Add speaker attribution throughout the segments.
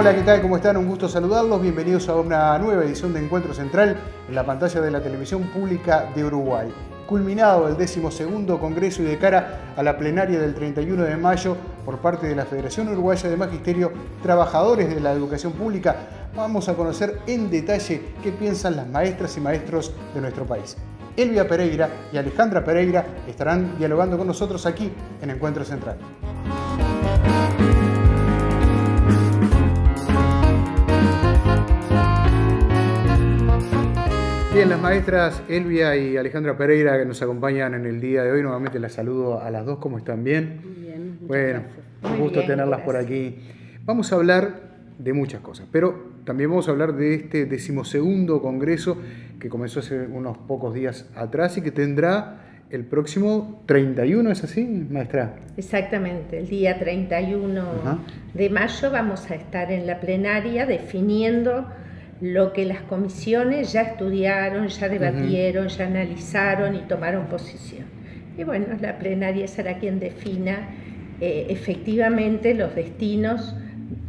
Speaker 1: Hola, ¿qué tal? ¿Cómo están? Un gusto saludarlos. Bienvenidos a una nueva edición de Encuentro Central en la pantalla de la Televisión Pública de Uruguay. Culminado el 12º Congreso y de cara a la plenaria del 31 de mayo por parte de la Federación Uruguaya de Magisterio, trabajadores de la educación pública, vamos a conocer en detalle qué piensan las maestras y maestros de nuestro país. Elvia Pereira y Alejandra Pereira estarán dialogando con nosotros aquí en Encuentro Central. Bien, las maestras Elvia y Alejandra Pereira que nos acompañan en el día de hoy, nuevamente las saludo a las dos. ¿Cómo están? ¿Bien?
Speaker 2: Bien,
Speaker 1: bueno,
Speaker 2: gracias.
Speaker 1: Un gusto tenerlas por aquí. Vamos a hablar de muchas cosas, pero también vamos a hablar de este 12º Congreso que comenzó hace unos pocos días atrás y que tendrá el próximo 31, ¿es así, maestra?
Speaker 2: Exactamente, el día 31 de mayo vamos a estar en la plenaria definiendo lo que las comisiones ya estudiaron, ya debatieron, ya analizaron y tomaron posición. Y bueno, la plenaria será quien defina efectivamente los destinos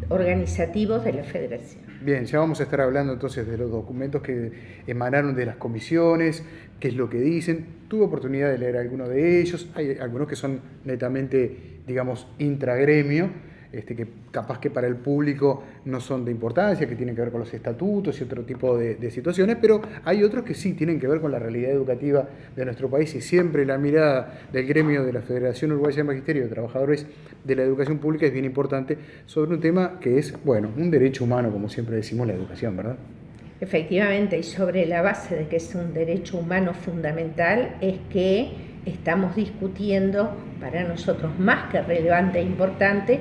Speaker 2: organizativos de la federación.
Speaker 1: Bien, ya vamos a estar hablando entonces de los documentos que emanaron de las comisiones, qué es lo que dicen. Tuve oportunidad de leer algunos de ellos, hay algunos que son netamente, digamos, intragremio, que capaz que para el público no son de importancia, que tienen que ver con los estatutos y otro tipo de situaciones, pero hay otros que sí tienen que ver con la realidad educativa de nuestro país y siempre la mirada del gremio de la Federación Uruguaya de Magisterio de Trabajadores de la Educación Pública es bien importante sobre un tema que es, bueno, un derecho humano, como siempre decimos, la educación, ¿verdad?
Speaker 2: Efectivamente, y sobre la base de que es un derecho humano fundamental, es que estamos discutiendo, para nosotros más que relevante e importante,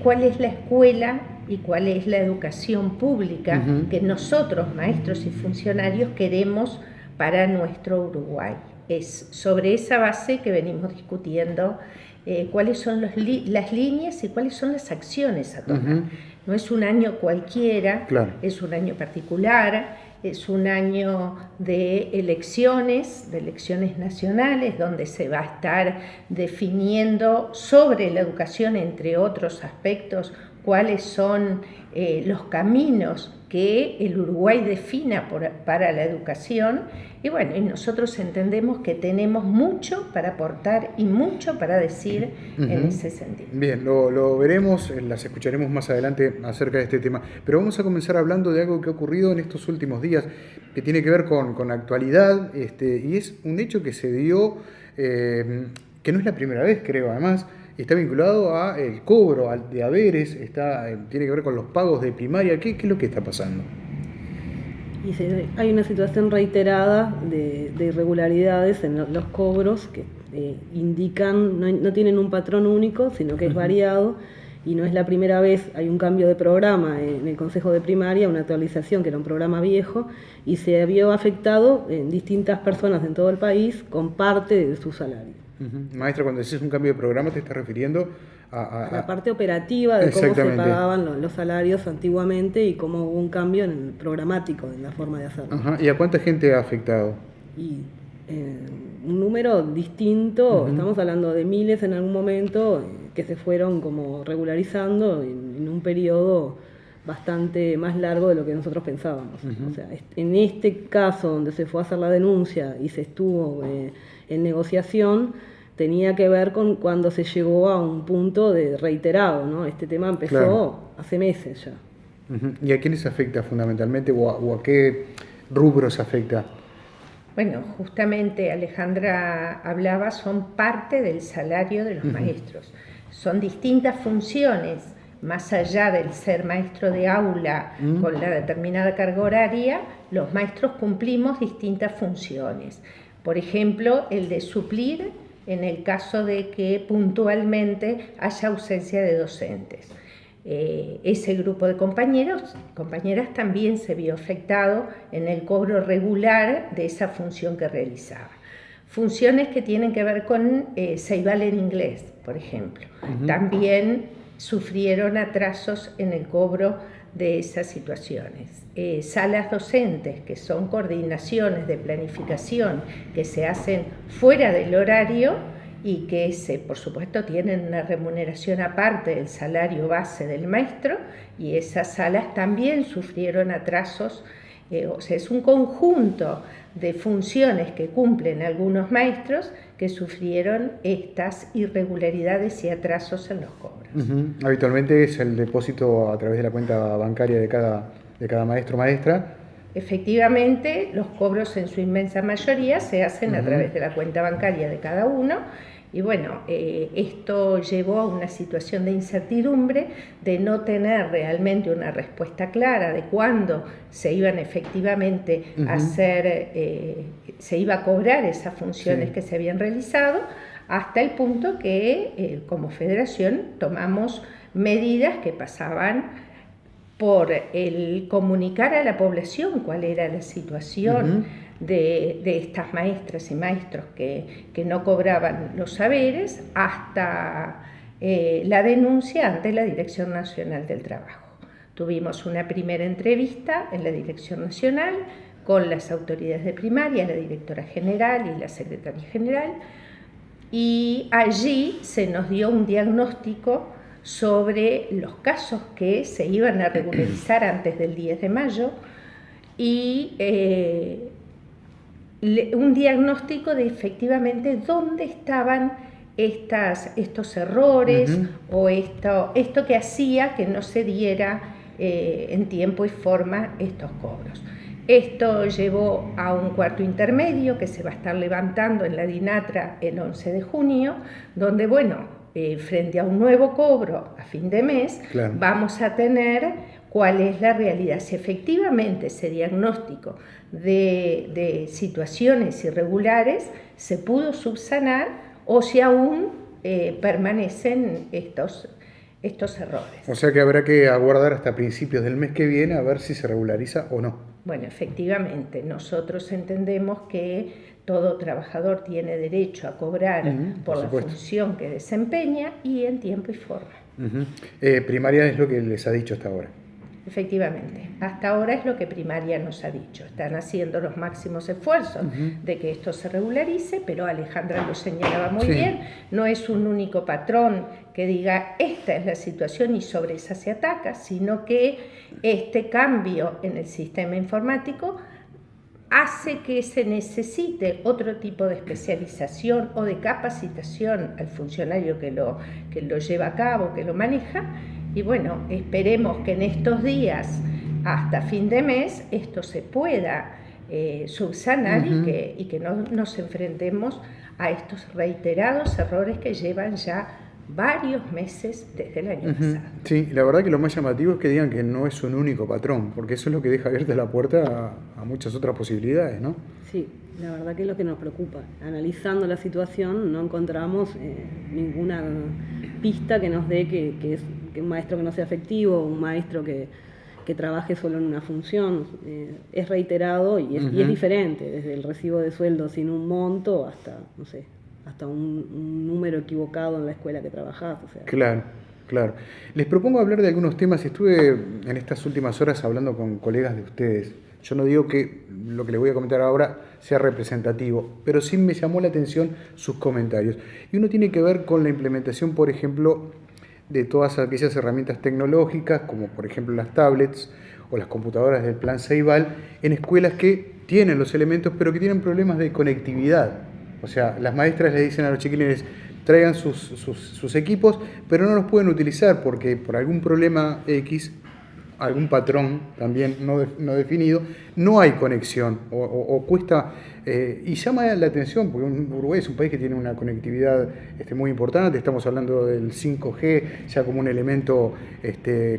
Speaker 2: cuál es la escuela y cuál es la educación pública que nosotros, maestros y funcionarios, queremos para nuestro Uruguay. Es sobre esa base que venimos discutiendo cuáles son las líneas y cuáles son las acciones a tomar. No es un año cualquiera, claro. Es un año particular, es un año de elecciones nacionales, donde se va a estar definiendo sobre la educación, entre otros aspectos, cuáles son los caminos que el Uruguay defina para la educación. Y bueno, y nosotros entendemos que tenemos mucho para aportar y mucho para decir en ese sentido.
Speaker 1: Bien, lo veremos, las escucharemos más adelante acerca de este tema. Pero vamos a comenzar hablando de algo que ha ocurrido en estos últimos días, que tiene que ver con actualidad, y es un hecho que se dio, que no es la primera vez, creo, además. Está vinculado al cobro de haberes, tiene que ver con los pagos de primaria. ¿Qué es lo que está pasando?
Speaker 3: Hay una situación reiterada de irregularidades en los cobros que indican, no tienen un patrón único, sino que es variado, y no es la primera vez. Hay un cambio de programa en el Consejo de Primaria, una actualización que era un programa viejo, y se vio afectado en distintas personas en todo el país con parte de su salario.
Speaker 1: Maestra, cuando decís un cambio de programa, ¿te estás refiriendo
Speaker 3: a la parte operativa de cómo se pagaban los salarios antiguamente y cómo hubo un cambio en el programático, en la forma de hacerlo?
Speaker 1: ¿Y a cuánta gente ha afectado?
Speaker 3: Y un número distinto, estamos hablando de miles en algún momento, que se fueron como regularizando en un periodo bastante más largo de lo que nosotros pensábamos. O sea, en este caso donde se fue a hacer la denuncia y se estuvo en negociación, tenía que ver con cuando se llegó a un punto de reiterado, ¿no? Este tema empezó hace meses ya.
Speaker 1: ¿Y a quiénes afecta fundamentalmente o a qué rubros afecta?
Speaker 2: Bueno, justamente Alejandra hablaba, son parte del salario de los maestros. Son distintas funciones, más allá del ser maestro de aula con la determinada carga horaria, los maestros cumplimos distintas funciones. Por ejemplo, el de suplir en el caso de que puntualmente haya ausencia de docentes. Ese grupo de compañeras también se vio afectado en el cobro regular de esa función que realizaba. Funciones que tienen que ver con Ceibal en inglés, por ejemplo. También sufrieron atrasos en el cobro de esas situaciones. Salas docentes, que son coordinaciones de planificación que se hacen fuera del horario y que por supuesto tienen una remuneración aparte del salario base del maestro, y esas salas también sufrieron atrasos. O sea, es un conjunto de funciones que cumplen algunos maestros que sufrieron estas irregularidades y atrasos en los cobros.
Speaker 1: Habitualmente es el depósito a través de la cuenta bancaria de cada maestro o maestra.
Speaker 2: Efectivamente, los cobros en su inmensa mayoría se hacen a través de la cuenta bancaria de cada uno. Y bueno, esto llevó a una situación de incertidumbre, de no tener realmente una respuesta clara de cuándo se iban efectivamente a hacer, se iba a cobrar esas funciones que se habían realizado, hasta el punto que como federación tomamos medidas que pasaban por el comunicar a la población cuál era la situación de estas maestras y maestros que no cobraban los saberes, hasta la denuncia ante la Dirección Nacional del Trabajo. Tuvimos una primera entrevista en la Dirección Nacional con las autoridades de primaria, la directora general y la secretaria general, y allí se nos dio un diagnóstico sobre los casos que se iban a regularizar antes del 10 de mayo y un diagnóstico de efectivamente dónde estaban estos errores o esto que hacía que no se diera en tiempo y forma estos cobros. Esto llevó a un cuarto intermedio que se va a estar levantando en la DINATRA el 11 de junio, donde, frente a un nuevo cobro a fin de mes, vamos a tener cuál es la realidad, si efectivamente ese diagnóstico de situaciones irregulares se pudo subsanar o si aún permanecen estos errores.
Speaker 1: O sea que habrá que aguardar hasta principios del mes que viene a ver si se regulariza o no.
Speaker 2: Bueno, efectivamente, nosotros entendemos que todo trabajador tiene derecho a cobrar por la función que desempeña y en tiempo y forma.
Speaker 1: Primaria es lo que les ha dicho hasta ahora.
Speaker 2: Efectivamente, hasta ahora es lo que primaria nos ha dicho. Están haciendo los máximos esfuerzos de que esto se regularice, pero Alejandra lo señalaba muy bien, no es un único patrón que diga esta es la situación y sobre esa se ataca, sino que este cambio en el sistema informático hace que se necesite otro tipo de especialización o de capacitación al funcionario que lo lleva a cabo, que lo maneja. Y bueno, esperemos que en estos días, hasta fin de mes, esto se pueda subsanar y que no nos enfrentemos a estos reiterados errores que llevan ya varios meses desde el año pasado.
Speaker 1: Sí, la verdad que lo más llamativo es que digan que no es un único patrón, porque eso es lo que deja abierta la puerta a muchas otras posibilidades, ¿no?
Speaker 3: Sí, la verdad que es lo que nos preocupa. Analizando la situación no encontramos ninguna pista que nos dé que un maestro que no sea efectivo, un maestro que trabaje solo en una función, es reiterado y es diferente, desde el recibo de sueldo sin un monto hasta, no sé, hasta un número equivocado en la escuela que trabajás. O sea.
Speaker 1: Claro. Les propongo hablar de algunos temas. Estuve en estas últimas horas hablando con colegas de ustedes. Yo no digo que lo que les voy a comentar ahora sea representativo, pero sí me llamó la atención sus comentarios. Y uno tiene que ver con la implementación, por ejemplo, de todas aquellas herramientas tecnológicas, como por ejemplo las tablets o las computadoras del Plan Ceibal, en escuelas que tienen los elementos, pero que tienen problemas de conectividad. O sea, las maestras le dicen a los chiquilines, traigan sus equipos, pero no los pueden utilizar porque por algún problema X, algún patrón también no definido, no hay conexión o cuesta, y llama la atención porque Uruguay es un país que tiene una conectividad muy importante. Estamos hablando del 5G ya como un elemento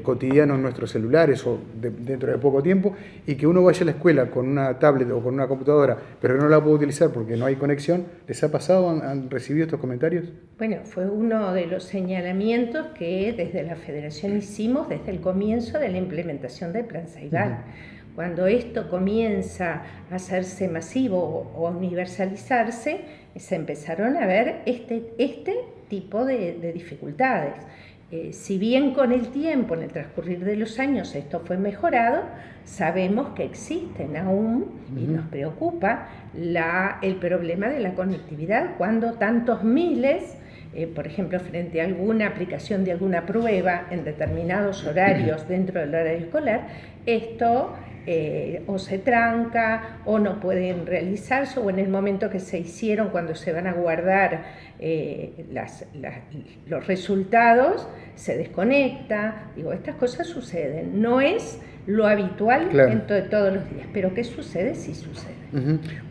Speaker 1: cotidiano en nuestros celulares o dentro de poco tiempo, y que uno vaya a la escuela con una tablet o con una computadora pero no la puede utilizar porque no hay conexión. ¿Les ha pasado? ¿Han recibido estos comentarios?
Speaker 2: Bueno, fue uno de los señalamientos que desde la Federación hicimos desde el comienzo de la implementación del Plan Ceibal. Cuando esto comienza a hacerse masivo o a universalizarse, se empezaron a ver este tipo de dificultades. Si bien con el tiempo, en el transcurrir de los años, esto fue mejorado, sabemos que existen aún, y nos preocupa, el problema de la conectividad cuando tantos miles, por ejemplo, frente a alguna aplicación de alguna prueba en determinados horarios dentro del horario escolar, esto o se tranca o no pueden realizarse, o en el momento que se hicieron, cuando se van a guardar los resultados, se desconecta. Digo, estas cosas suceden, no es lo habitual de todos los días, pero ¿qué sucede? Sí sucede.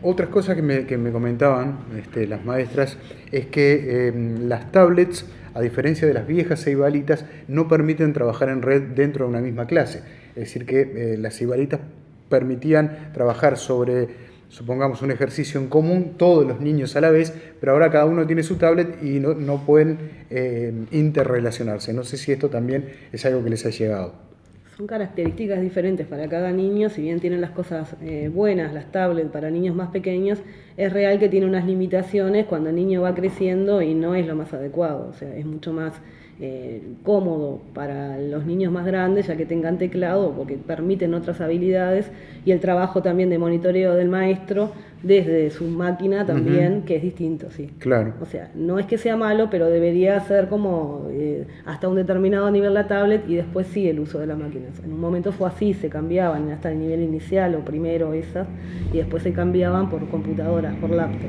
Speaker 1: Otras cosas que me comentaban las maestras es que las tablets, a diferencia de las viejas ceibalitas, no permiten trabajar en red dentro de una misma clase. Es decir, que las ceibalitas permitían trabajar sobre, supongamos, un ejercicio en común, todos los niños a la vez, pero ahora cada uno tiene su tablet y no pueden interrelacionarse. No sé si esto también es algo que les ha llegado.
Speaker 3: Son características diferentes para cada niño, si bien tienen las cosas buenas, las tablets para niños más pequeños, es real que tiene unas limitaciones cuando el niño va creciendo y no es lo más adecuado, o sea, es mucho más cómodo para los niños más grandes, ya que tengan teclado, porque permiten otras habilidades, y el trabajo también de monitoreo del maestro desde su máquina también, que es distinto, sí.
Speaker 1: Claro.
Speaker 3: O sea, no es que sea malo, pero debería ser como hasta un determinado nivel la tablet y después sí el uso de las máquinas. En un momento fue así, se cambiaban hasta el nivel inicial o primero esas, y después se cambiaban por computadoras, por laptop.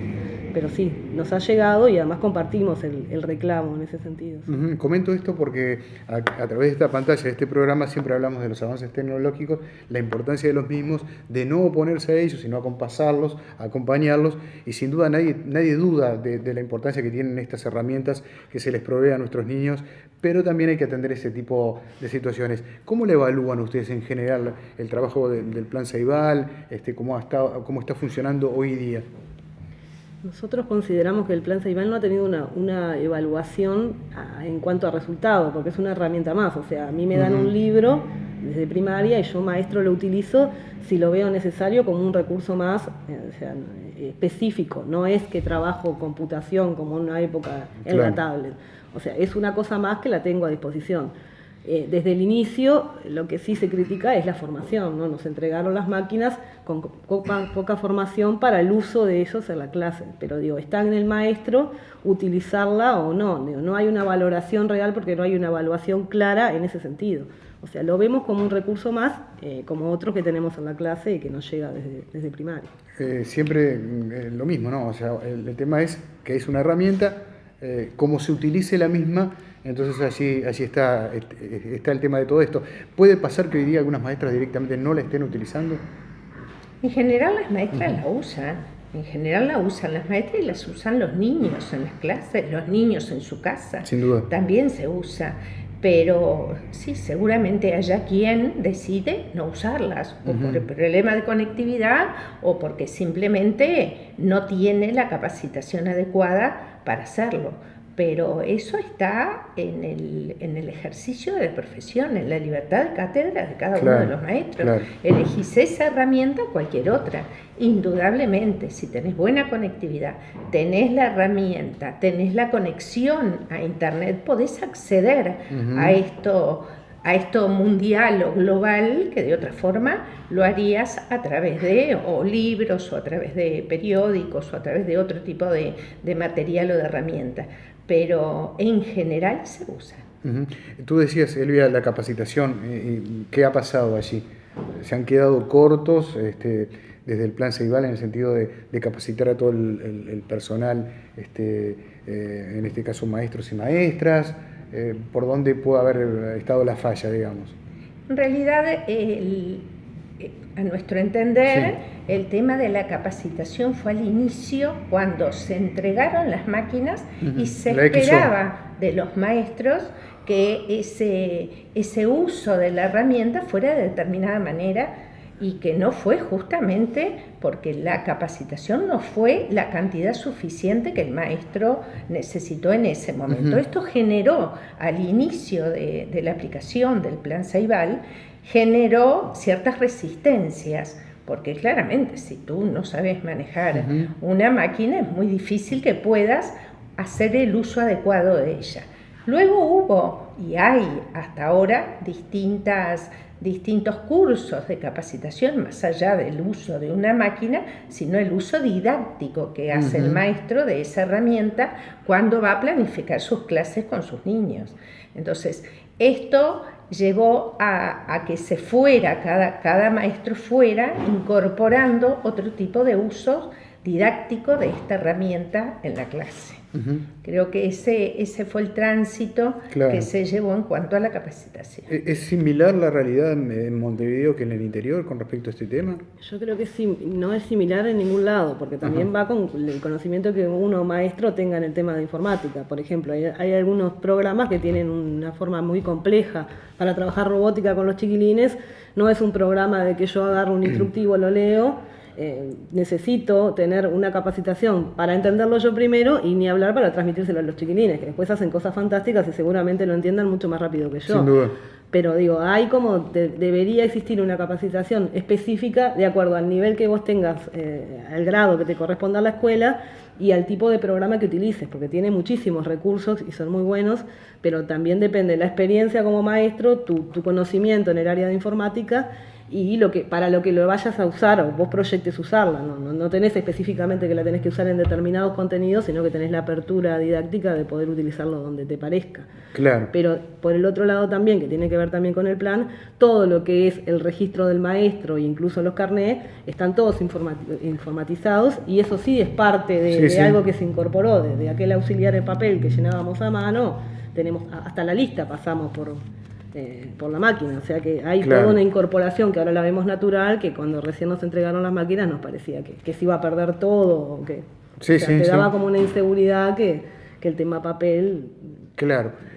Speaker 3: Pero sí, nos ha llegado y además compartimos el reclamo en ese sentido. ¿Sí?
Speaker 1: Comento esto porque a través de esta pantalla, de este programa, siempre hablamos de los avances tecnológicos, la importancia de los mismos, de no oponerse a ellos, sino acompasarlos, acompañarlos, y sin duda nadie duda de la importancia que tienen estas herramientas que se les provee a nuestros niños, pero también hay que atender ese tipo de situaciones. ¿Cómo le evalúan ustedes en general el trabajo del Plan Ceibal, cómo está funcionando hoy día?
Speaker 3: Nosotros consideramos que el Plan Ceibal no ha tenido una evaluación en cuanto a resultados, porque es una herramienta más. O sea, a mí me dan un libro desde primaria y yo, maestro, lo utilizo si lo veo necesario como un recurso más específico. No es que trabajo computación como en una época en la tablet. O sea, es una cosa más que la tengo a disposición. Desde el inicio, lo que sí se critica es la formación, ¿no? Nos entregaron las máquinas con poca formación para el uso de ellos en la clase, pero digo, está en el maestro utilizarla o no. Digo, no hay una valoración real porque no hay una evaluación clara en ese sentido. O sea, lo vemos como un recurso más, como otros que tenemos en la clase y que nos llega desde primaria.
Speaker 1: Siempre lo mismo, ¿no? O sea, el tema es que es una herramienta, cómo se utilice la misma. Entonces allí está el tema de todo esto. ¿Puede pasar que hoy día algunas maestras directamente no la estén utilizando?
Speaker 2: En general las maestras la usan. En general la usan las maestras y las usan los niños en las clases, los niños en su casa.
Speaker 1: Sin duda.
Speaker 2: También se usa. Pero sí, seguramente haya quien decide no usarlas, o por el problema de conectividad o porque simplemente no tiene la capacitación adecuada para hacerlo. Pero eso está en el ejercicio de la profesión, en la libertad de cátedra de cada uno de los maestros. Claro. Elegís esa herramienta o cualquier otra. Indudablemente, si tenés buena conectividad, tenés la herramienta, tenés la conexión a Internet, podés acceder a esto mundial o global, que de otra forma lo harías a través de libros o a través de periódicos o a través de otro tipo de material o de herramienta. Pero en general se usa.
Speaker 1: Tú decías, Elvia, la capacitación, ¿qué ha pasado allí? ¿Se han quedado cortos desde el Plan Ceibal en el sentido de capacitar a todo el personal, en este caso maestros y maestras? ¿Por dónde puede haber estado la falla, digamos?
Speaker 2: En realidad, a nuestro entender, el tema de la capacitación fue al inicio cuando se entregaron las máquinas y se esperaba de los maestros que ese uso de la herramienta fuera de determinada manera, y que no fue justamente porque la capacitación no fue la cantidad suficiente que el maestro necesitó en ese momento. Esto generó al inicio de la aplicación del Plan Ceibal, generó ciertas resistencias, porque claramente si tú no sabes manejar una máquina es muy difícil que puedas hacer el uso adecuado de ella. Luego hubo y hay hasta ahora distintos cursos de capacitación, más allá del uso de una máquina, sino el uso didáctico que hace el maestro de esa herramienta cuando va a planificar sus clases con sus niños. Entonces, esto llevó a que se fuera, cada maestro fuera incorporando otro tipo de usos didáctico de esta herramienta en la clase. Creo que ese fue el tránsito que se llevó en cuanto a la capacitación.
Speaker 1: ¿Es similar la realidad en Montevideo que en el interior con respecto a este tema?
Speaker 3: Yo creo que no es similar en ningún lado, porque también va con el conocimiento que uno maestro tenga en el tema de informática. Por ejemplo, hay algunos programas que tienen una forma muy compleja para trabajar robótica con los chiquilines. No es un programa de que yo agarro un instructivo, lo leo. Necesito tener una capacitación para entenderlo yo primero y ni hablar para transmitírselo a los chiquilines, que después hacen cosas fantásticas y seguramente lo entiendan mucho más rápido que yo.
Speaker 1: Sin duda.
Speaker 3: Pero digo, hay como debería existir una capacitación específica de acuerdo al nivel que vos tengas, al grado que te corresponda a la escuela y al tipo de programa que utilices, porque tiene muchísimos recursos y son muy buenos, pero también depende de la experiencia como maestro, tu conocimiento en el área de informática y para lo que lo vayas a usar o vos proyectes usarla. No tenés específicamente que la tenés que usar en determinados contenidos, sino que tenés la apertura didáctica de poder utilizarlo donde te parezca.
Speaker 1: Claro.
Speaker 3: Pero por el otro lado también, que tiene que ver también con el plan, todo lo que es el registro del maestro e incluso los carnés, están todos informatizados y eso sí es parte de algo que se incorporó, de aquel auxiliar de papel que llenábamos a mano, tenemos hasta la lista pasamos por la máquina, o sea que hay toda una incorporación que ahora la vemos natural, que cuando recién nos entregaron las máquinas nos parecía que se iba a perder todo, o que te daba como una inseguridad que el tema papel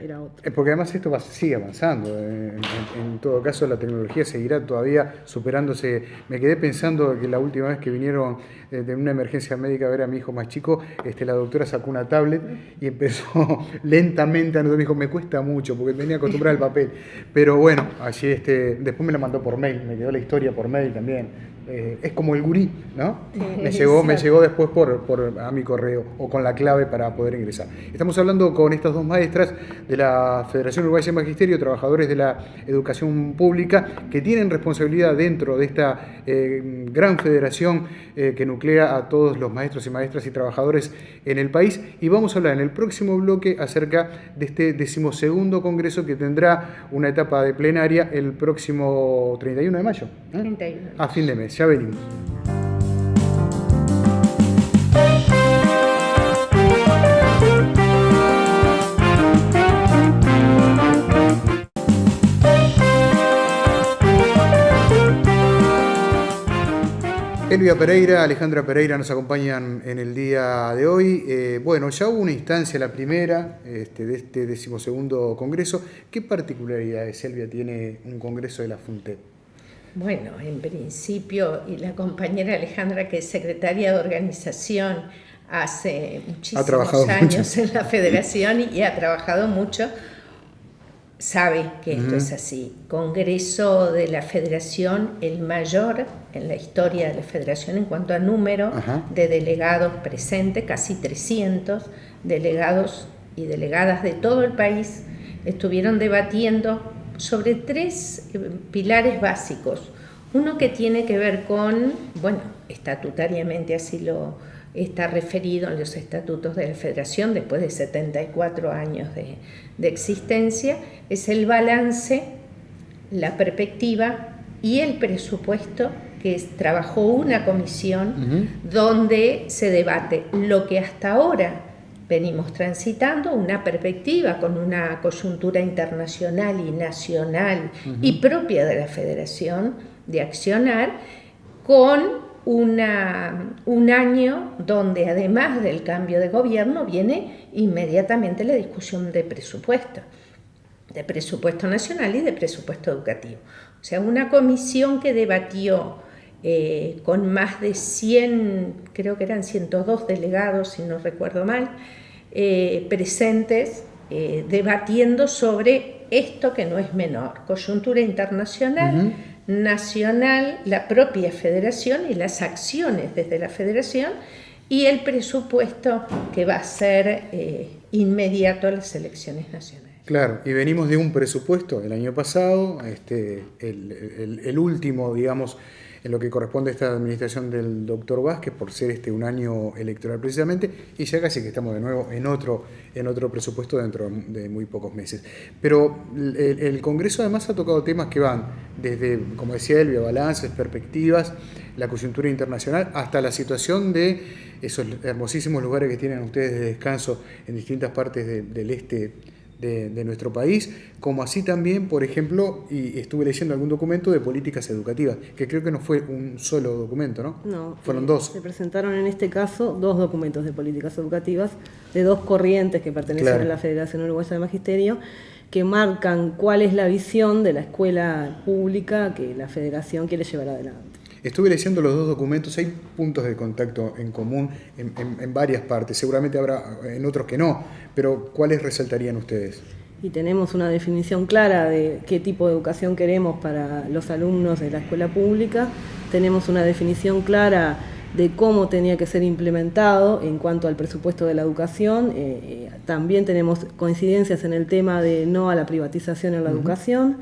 Speaker 3: era otro.
Speaker 1: Porque además esto sigue avanzando, en todo caso la tecnología seguirá todavía superándose. Me quedé pensando que la última vez que vinieron de una emergencia médica a ver a mi hijo más chico, la doctora sacó una tablet y empezó lentamente a nosotros, me dijo, me cuesta mucho porque venía acostumbrada al papel, pero bueno, allí después me la mandó por mail, me quedó la historia por mail también. Es como el gurí, ¿no? Me llegó después a mi correo o con la clave para poder ingresar. Estamos hablando con estas dos maestras de la Federación Uruguaya de Magisterio, trabajadores de la educación pública, que tienen responsabilidad dentro de esta gran federación que nuclea a todos los maestros y maestras y trabajadores en el país. Y vamos a hablar en el próximo bloque acerca de este 12º congreso que tendrá una etapa de plenaria el próximo 31 de mayo.
Speaker 2: 31.
Speaker 1: A fin de mes. Ya venimos. Elvia Pereira, Alejandra Pereira nos acompañan en el día de hoy. Bueno, ya hubo una instancia, la primera, de este 12º congreso. ¿Qué particularidades, Elvia, tiene un congreso de la FUNTEP?
Speaker 2: Bueno, en principio, y la compañera Alejandra, que es secretaria de organización hace muchísimos años en la federación y ha trabajado mucho, sabe que esto es así. Congreso de la federación, el mayor en la historia de la federación en cuanto a número de delegados presentes, casi 300 delegados y delegadas de todo el país, estuvieron debatiendo sobre 3 pilares básicos. Uno que tiene que ver con, bueno, estatutariamente así lo está referido en los estatutos de la Federación después de 74 años de existencia, es el balance, la perspectiva y el presupuesto que trabajó una comisión donde se debate lo que hasta ahora venimos transitando, una perspectiva con una coyuntura internacional y nacional y propia de la Federación de accionar, con un año donde además del cambio de gobierno viene inmediatamente la discusión de presupuesto nacional y de presupuesto educativo. O sea, una comisión que debatió con más de 100, creo que eran 102 delegados, si no recuerdo mal, presentes, debatiendo sobre esto que no es menor, coyuntura internacional, nacional, la propia federación y las acciones desde la federación y el presupuesto que va a ser inmediato a las elecciones nacionales.
Speaker 1: Claro, y venimos de un presupuesto el año pasado, el último, digamos, en lo que corresponde a esta administración del doctor Vázquez, por ser un año electoral precisamente, y ya casi que estamos de nuevo en otro presupuesto dentro de muy pocos meses. Pero el Congreso además ha tocado temas que van desde, como decía Elvia, balances, perspectivas, la coyuntura internacional, hasta la situación de esos hermosísimos lugares que tienen ustedes de descanso en distintas partes del este de nuestro país, como así también, por ejemplo, y estuve leyendo algún documento de políticas educativas, que creo que no fue un solo documento, ¿no?
Speaker 3: No,
Speaker 1: fueron dos.
Speaker 3: Se presentaron en este caso 2 documentos de políticas educativas de 2 corrientes que pertenecen a la Federación Uruguaya de Magisterio, que marcan cuál es la visión de la escuela pública que la Federación quiere llevar adelante.
Speaker 1: Estuve leyendo los 2 documentos, hay puntos de contacto en común en varias partes, seguramente habrá en otros que no, pero ¿cuáles resaltarían ustedes?
Speaker 3: Y tenemos una definición clara de qué tipo de educación queremos para los alumnos de la escuela pública, tenemos una definición clara de cómo tenía que ser implementado en cuanto al presupuesto de la educación, también tenemos coincidencias en el tema de no a la privatización en la educación,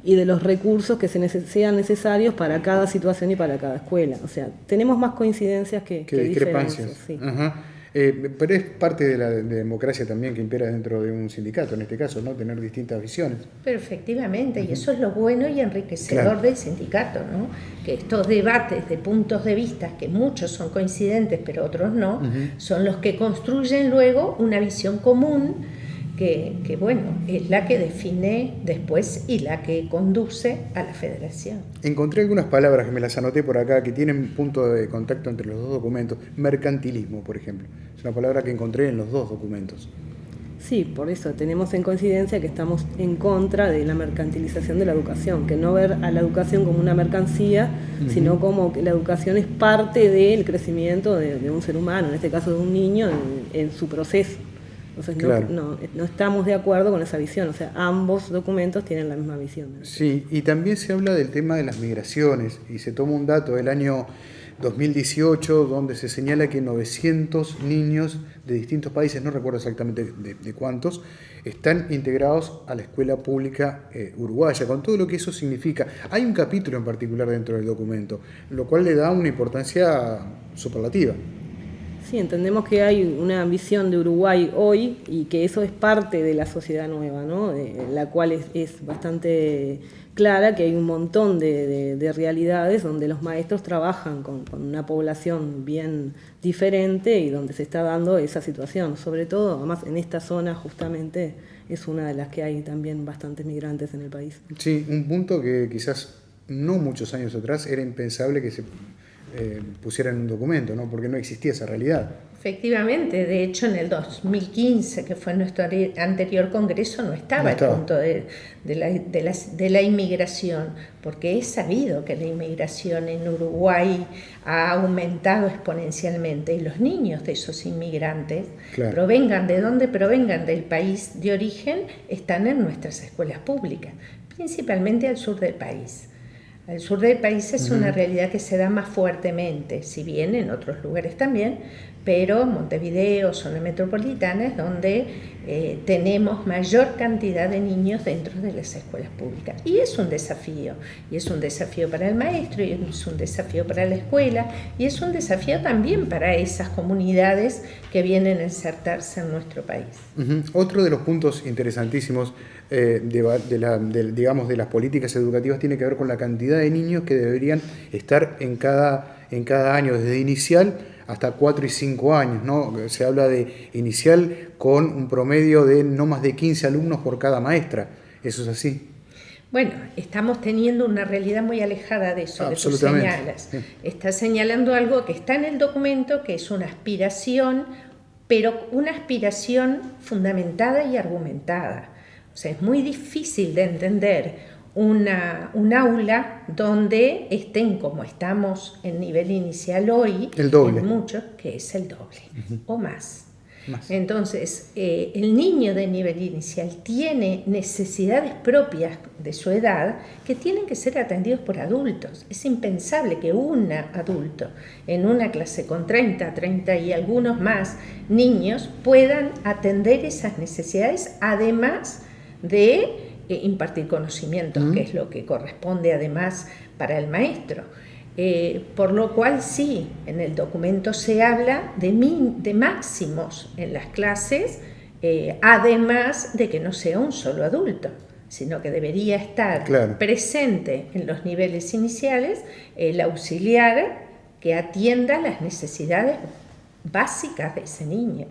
Speaker 3: y de los recursos que sean necesarios para cada situación y para cada escuela. O sea, tenemos más coincidencias que
Speaker 1: discrepancias.
Speaker 3: Sí.
Speaker 1: Pero es parte de la democracia también que impera dentro de un sindicato, en este caso, ¿no? Tener distintas visiones.
Speaker 2: Pero efectivamente, y eso es lo bueno y enriquecedor del sindicato, ¿no? Que estos debates de puntos de vista, que muchos son coincidentes pero otros no, son los que construyen luego una visión común que bueno, es la que define después y la que conduce a la federación.
Speaker 1: Encontré algunas palabras que me las anoté por acá que tienen punto de contacto entre los 2 documentos. Mercantilismo, por ejemplo. Es una palabra que encontré en los 2 documentos.
Speaker 3: Sí, por eso tenemos en coincidencia que estamos en contra de la mercantilización de la educación, que no ver a la educación como una mercancía, sino como que la educación es parte del crecimiento de un ser humano, en este caso de un niño, en su proceso. Entonces no estamos de acuerdo con esa visión, o sea, ambos documentos tienen la misma visión.
Speaker 1: Sí, y también se habla del tema de las migraciones, y se toma un dato del año 2018, donde se señala que 900 niños de distintos países, no recuerdo exactamente de cuántos, están integrados a la escuela pública uruguaya, con todo lo que eso significa. Hay un capítulo en particular dentro del documento, lo cual le da una importancia superlativa.
Speaker 3: Sí, entendemos que hay una visión de Uruguay hoy y que eso es parte de la sociedad nueva, ¿no? La cual es bastante clara, que hay un montón de realidades donde los maestros trabajan con una población bien diferente y donde se está dando esa situación. Sobre todo, además, en esta zona justamente es una de las que hay también bastantes migrantes en el país.
Speaker 1: Sí, un punto que quizás no muchos años atrás era impensable que se pusiera en un documento, ¿no? Porque no existía esa realidad.
Speaker 2: Efectivamente, de hecho en el 2015, que fue nuestro anterior congreso, no estaba el punto de la inmigración, porque es sabido que la inmigración en Uruguay ha aumentado exponencialmente y los niños de esos inmigrantes, provengan de donde provengan del país de origen, están en nuestras escuelas públicas, principalmente al sur del país. Al sur del país es una realidad que se da más fuertemente, si bien en otros lugares también, pero Montevideo, zona metropolitana, es donde tenemos mayor cantidad de niños dentro de las escuelas públicas. Y es un desafío para el maestro, y es un desafío para la escuela, y es un desafío también para esas comunidades que vienen a insertarse en nuestro país.
Speaker 1: Otro de los puntos interesantísimos digamos, de las políticas educativas tiene que ver con la cantidad de niños que deberían estar en cada año, desde inicial hasta 4 y 5 años, ¿no? Se habla de inicial con un promedio de no más de 15 alumnos por cada maestra. ¿Eso es así?
Speaker 2: Bueno, estamos teniendo una realidad muy alejada de eso que tú señalas.
Speaker 1: Sí.
Speaker 2: Estás señalando algo que está en el documento, que es una aspiración, pero una aspiración fundamentada y argumentada. O sea, es muy difícil de entender un aula donde estén como estamos en nivel inicial hoy,
Speaker 1: el doble.
Speaker 2: en muchos, que es el doble o más.
Speaker 1: Más.
Speaker 2: Entonces, el niño de nivel inicial tiene necesidades propias de su edad que tienen que ser atendidos por adultos. Es impensable que un adulto en una clase con 30 y algunos más niños puedan atender esas necesidades, además de impartir conocimientos, que es lo que corresponde además para el maestro. Por lo cual sí, en el documento se habla de máximos en las clases, además de que no sea un solo adulto, sino que debería estar presente en los niveles iniciales el auxiliar que atienda las necesidades básicas de ese niño.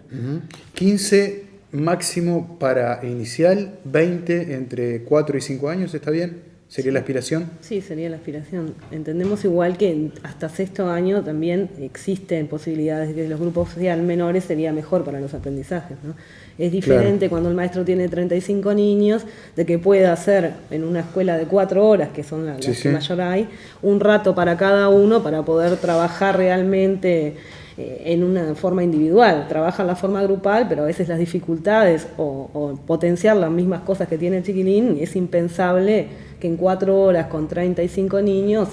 Speaker 1: 15 máximo para inicial, 20 entre 4 y 5 años, ¿está bien? ¿Sería la aspiración?
Speaker 3: Sí, sería la aspiración. Entendemos igual que hasta sexto año también existen posibilidades de que los grupos sean menores, sería mejor para los aprendizajes, ¿no? Es diferente cuando el maestro tiene 35 niños, de que pueda hacer en una escuela de 4 horas, que son las que mayor hay, un rato para cada uno para poder trabajar realmente en una forma individual. Trabajan la forma grupal, pero a veces las dificultades o potenciar las mismas cosas que tiene el chiquilín, es impensable que en 4 horas con 35 niños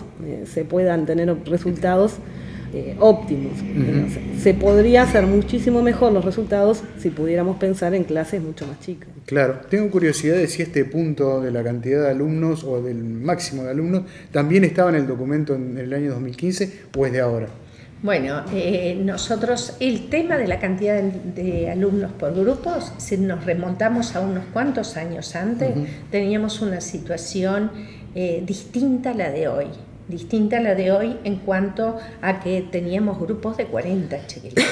Speaker 3: se puedan tener resultados óptimos. Se podría hacer muchísimo mejor los resultados si pudiéramos pensar en clases mucho más chicas.
Speaker 1: Claro, tengo curiosidad de si este punto de la cantidad de alumnos o del máximo de alumnos también estaba en el documento en el año 2015 o es de ahora.
Speaker 2: Bueno, nosotros el tema de la cantidad de alumnos por grupos, si nos remontamos a unos cuantos años antes, teníamos una situación distinta a la de hoy. Distinta a la de hoy en cuanto a que teníamos grupos de 40 chiquillos.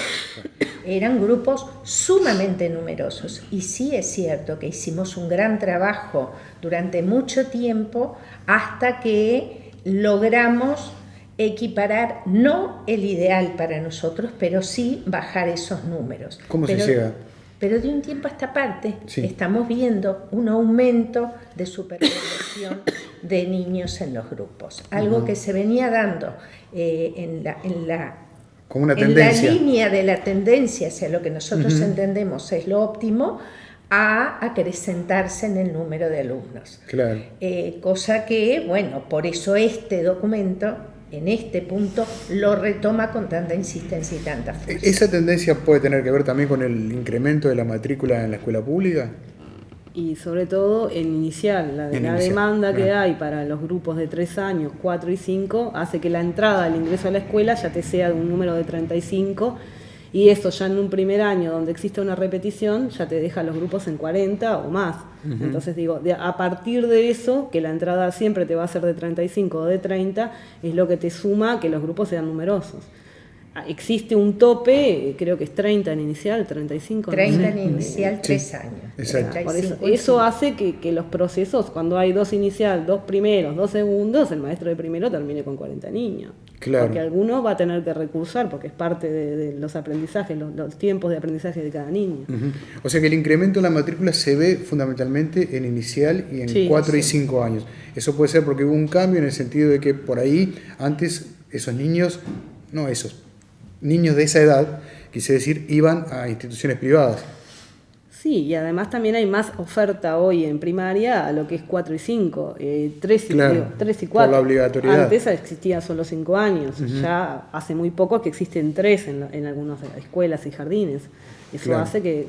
Speaker 2: Eran grupos sumamente numerosos y sí es cierto que hicimos un gran trabajo durante mucho tiempo hasta que logramos equiparar, no el ideal para nosotros, pero sí bajar esos números.
Speaker 1: ¿Cómo se llega?
Speaker 2: Pero de un tiempo a esta parte estamos viendo un aumento de superpoblación de niños en los grupos. Algo que se venía dando
Speaker 1: como una tendencia.
Speaker 2: En la línea de la tendencia hacia lo que nosotros entendemos es lo óptimo, a acrecentarse en el número de alumnos.
Speaker 1: Claro.
Speaker 2: Cosa que, bueno, por eso este documento en este punto lo retoma con tanta insistencia y tanta fuerza.
Speaker 1: ¿Esa tendencia puede tener que ver también con el incremento de la matrícula en la escuela pública?
Speaker 3: Y sobre todo en inicial, la demanda que hay para los grupos de 3 años, 4 y 5, hace que la entrada al ingreso a la escuela ya te sea de un número de 35, y eso ya en un primer año donde existe una repetición ya te deja los grupos en 40 o más. Entonces digo, a partir de eso, que la entrada siempre te va a ser de 35 o de 30, es lo que te suma que los grupos sean numerosos. Existe un tope, creo que es 30 en inicial, 35.
Speaker 2: 30 en inicial, 3 años.
Speaker 1: Exacto.
Speaker 3: Por eso hace que los procesos, cuando hay 2 inicial, 2 primeros, 2 segundos, el maestro de primero termine con 40 niños.
Speaker 1: Claro. Porque
Speaker 3: alguno va a tener que recursar, porque es parte de los aprendizajes, los tiempos de aprendizaje de cada niño.
Speaker 1: O sea que el incremento en la matrícula se ve fundamentalmente en inicial y en 4 y 5 años. Eso puede ser porque hubo un cambio en el sentido de que por ahí antes esos niños, niños de esa edad, quise decir, iban a instituciones privadas.
Speaker 3: Sí, y además también hay más oferta hoy en primaria a lo que es 4 y 5, 3 y 4.
Speaker 1: Por la obligatoriedad.
Speaker 3: Antes existía solo 5 años, ya hace muy poco que existen 3 en algunas escuelas y jardines. Eso hace que,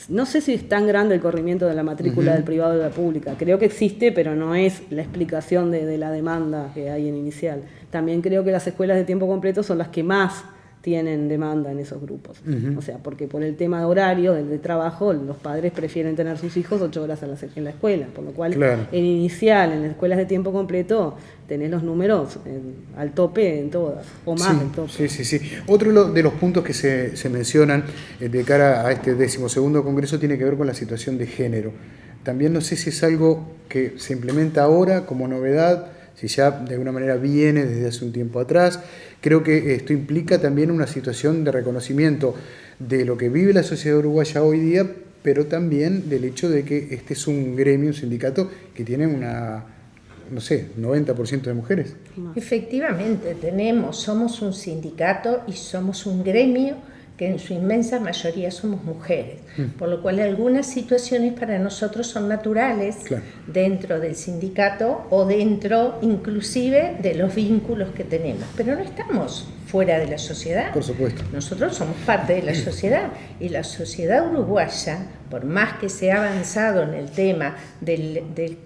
Speaker 3: no sé si es tan grande el corrimiento de la matrícula del privado de la pública, creo que existe, pero no es la explicación de la demanda que hay en inicial. También creo que las escuelas de tiempo completo son las que más tienen demanda en esos grupos. O sea, porque por el tema de horario, de trabajo, los padres prefieren tener sus hijos 8 horas en la escuela, por lo cual en inicial, en las escuelas de tiempo completo, tenés los números al tope en todas, o más del tope.
Speaker 1: Sí. Otro de los puntos que se mencionan de cara a este 12º Congreso tiene que ver con la situación de género. También no sé si es algo que se implementa ahora como novedad, si ya de alguna manera viene desde hace un tiempo atrás. Creo que esto implica también una situación de reconocimiento de lo que vive la sociedad uruguaya hoy día, pero también del hecho de que este es un gremio, un sindicato que tiene 90% de mujeres.
Speaker 2: Efectivamente, somos un sindicato y somos un gremio que en su inmensa mayoría somos mujeres, por lo cual algunas situaciones para nosotros son naturales dentro del sindicato o dentro inclusive de los vínculos que tenemos, pero no estamos fuera de la sociedad.
Speaker 1: Por supuesto.
Speaker 2: Nosotros somos parte de la sociedad y la sociedad uruguaya, por más que se ha avanzado en el tema de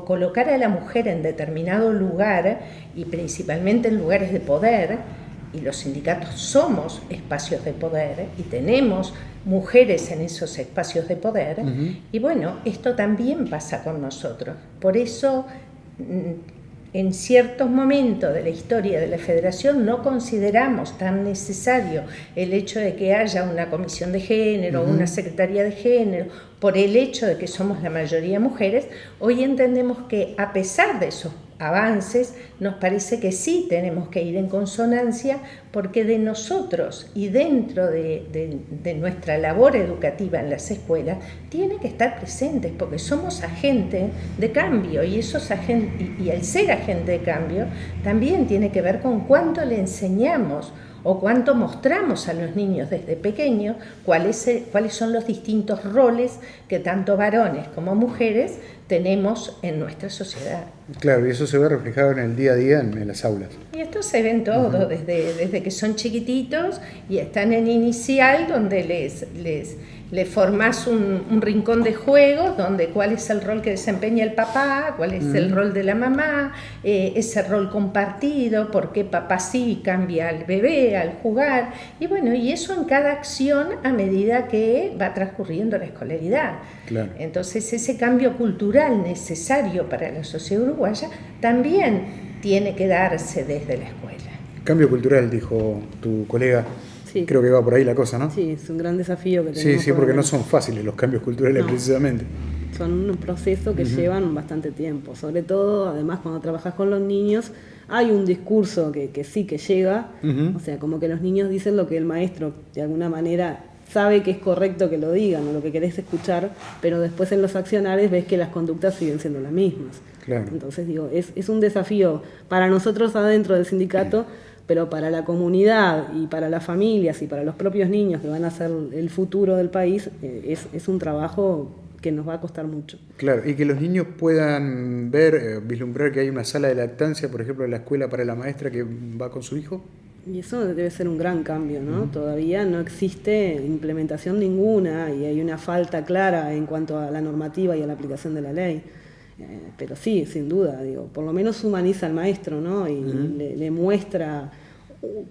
Speaker 2: colocar a la mujer en determinado lugar y principalmente en lugares de poder, y los sindicatos somos espacios de poder y tenemos mujeres en esos espacios de poder, y bueno, esto también pasa con nosotros. Por eso, en ciertos momentos de la historia de la Federación no consideramos tan necesario el hecho de que haya una comisión de género, una secretaría de género, por el hecho de que somos la mayoría mujeres. Hoy entendemos que a pesar de esos avances, nos parece que sí tenemos que ir en consonancia, porque de nosotros y dentro de nuestra labor educativa en las escuelas tiene que estar presentes, porque somos agentes de cambio, y esos agentes, y el ser agente de cambio también tiene que ver con cuánto le enseñamos o cuánto mostramos a los niños desde pequeños cuáles son los distintos roles que tanto varones como mujeres tenemos en nuestra sociedad.
Speaker 1: Claro, y eso se ve reflejado en el día a día en las aulas.
Speaker 2: Y esto se ve en todo, desde que son chiquititos y están en inicial, donde les formás un rincón de juegos, donde cuál es el rol que desempeña el papá, cuál es el rol de la mamá, ese rol compartido, por qué papá sí cambia al bebé al jugar, y bueno, y eso en cada acción a medida que va transcurriendo la escolaridad.
Speaker 1: Claro.
Speaker 2: Entonces ese cambio cultural necesario para la sociedad uruguaya también tiene que darse desde la escuela.
Speaker 1: Cambio cultural, dijo tu colega.
Speaker 3: Sí.
Speaker 1: Creo que va por ahí la cosa, ¿no?
Speaker 3: Sí, es un gran desafío que tenemos.
Speaker 1: Sí, porque no son fáciles los cambios culturales, precisamente.
Speaker 3: Son un proceso que llevan bastante tiempo. Sobre todo, además, cuando trabajas con los niños, hay un discurso que sí que llega. O sea, como que los niños dicen lo que el maestro, de alguna manera, sabe que es correcto que lo digan o lo que querés escuchar, pero después en los accionarios ves que las conductas siguen siendo las mismas.
Speaker 1: Claro.
Speaker 3: Entonces, digo, es un desafío para nosotros adentro del sindicato, pero para la comunidad y para las familias y para los propios niños que van a ser el futuro del país, es un trabajo que nos va a costar mucho.
Speaker 1: Claro, y que los niños puedan ver, vislumbrar que hay una sala de lactancia, por ejemplo, en la escuela para la maestra que va con su hijo.
Speaker 3: Y eso debe ser un gran cambio, ¿no? Todavía no existe implementación ninguna y hay una falta clara en cuanto a la normativa y a la aplicación de la ley. Pero sí, sin duda, digo, por lo menos humaniza al maestro, ¿no? Y le muestra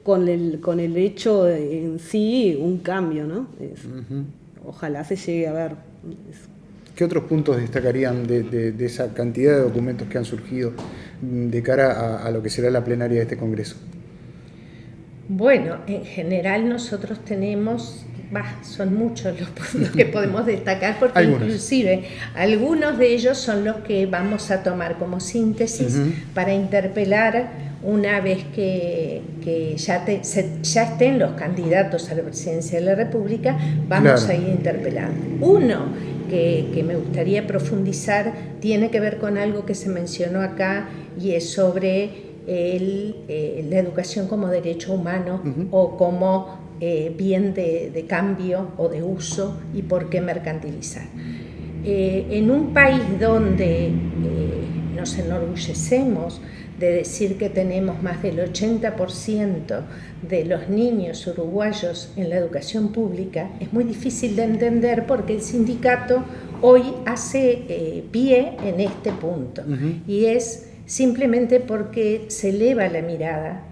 Speaker 3: con el hecho en sí un cambio, ¿no? Ojalá se llegue a ver.
Speaker 1: ¿Qué otros puntos destacarían de esa cantidad de documentos que han surgido de cara a lo que será la plenaria de este Congreso?
Speaker 2: Bueno, en general nosotros tenemos, son muchos los puntos que podemos destacar, porque inclusive algunos de ellos son los que vamos a tomar como síntesis para interpelar una vez que ya estén los candidatos a la presidencia de la República, vamos a ir interpelando. Uno que me gustaría profundizar tiene que ver con algo que se mencionó acá, y es sobre la educación como derecho humano o como bien de cambio o de uso, y por qué mercantilizar. En un país donde nos enorgullecemos de decir que tenemos más del 80% de los niños uruguayos en la educación pública, es muy difícil de entender porque el sindicato hoy hace pie en este punto, y es simplemente porque se eleva la mirada